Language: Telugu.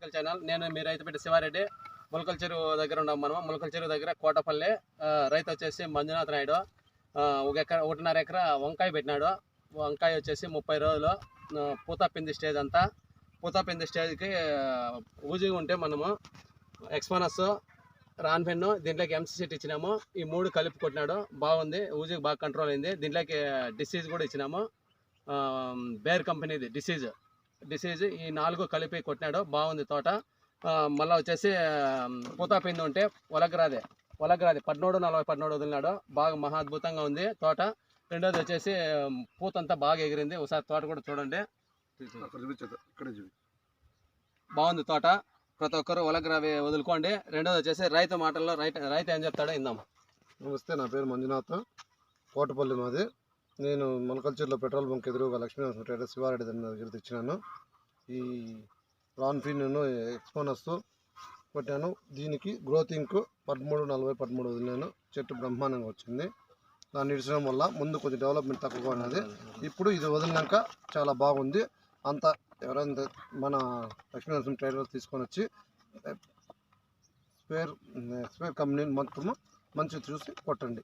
Political channel. నేను మీ రైతుపేట శివారెడ్డి. ములకల చెరువు దగ్గర ఉన్నాం మనం. ములకల చెరువు దగ్గర కోటపల్లి. రైతు వచ్చేసి మంజునాథ్ నాయుడు. 1.5 ఎకరా వంకాయ పెట్టినాడు. వంకాయ వచ్చేసి 30 రోజులు పూత పిండి స్టేజ్ అంతా. పూత పిండి స్టేజ్కి ఊజిగా ఉంటే మనము ఎక్స్పోనస్, రాన్ఫెన్, దీంట్లోకి ఎంసీసీటీ ఇచ్చినాము. ఈ 3 కలిపి కొట్టినాడు. బాగుంది, ఊజికి బాగా కంట్రోల్ అయింది. దీంట్లోకి డిసీజ్ కూడా ఇచ్చినాము. బేర్ కంపెనీది డిసీజ్ ఈ 4 కలిపి కొట్టినాడు. బాగుంది తోట. మళ్ళీ వచ్చేసి పూతా పిండి ఉంటే ఒలగ్రాది 13 వదిలినాడు. బాగా మహా అద్భుతంగా ఉంది తోట. రెండోది వచ్చేసి పూతంతా బాగా ఎగిరింది. ఒకసారి తోట కూడా చూడండి, బాగుంది తోట. ప్రతి ఒక్కరు ఒలగ్రావి వదులుకోండి. రెండోది వచ్చేసి రైతు మాటల్లో రైతు ఏం చెప్తాడో ఇందాం. నమస్తే, నా పేరు మంజునాథ్, కోటపల్లి మాది. నేను మొలకల్చర్లో పెట్రోల్ బంక్ ఎదురుగా లక్ష్మీనరసింహ ట్రేడర్స్ శివారెడ్డి దగ్గర తెచ్చినాను. ఈ రాన్ఫిన్ ఎక్స్పోనస్ కొట్టాను. దీనికి గ్రోతింగ్ 13 వదిలినాను. చెట్టు బ్రహ్మాండంగా వచ్చింది. దాన్ని ఇచ్చడం వల్ల ముందు కొంచెం డెవలప్మెంట్ తక్కువగా ఉన్నది. ఇప్పుడు ఇది వదిలినాక చాలా బాగుంది. అంతా ఎవరైనా మన లక్ష్మీనరసింహ ట్రేడర్స్ తీసుకొని వచ్చి స్పేర్ కంపెనీ మొత్తము మంచిగా చూసి కొట్టండి.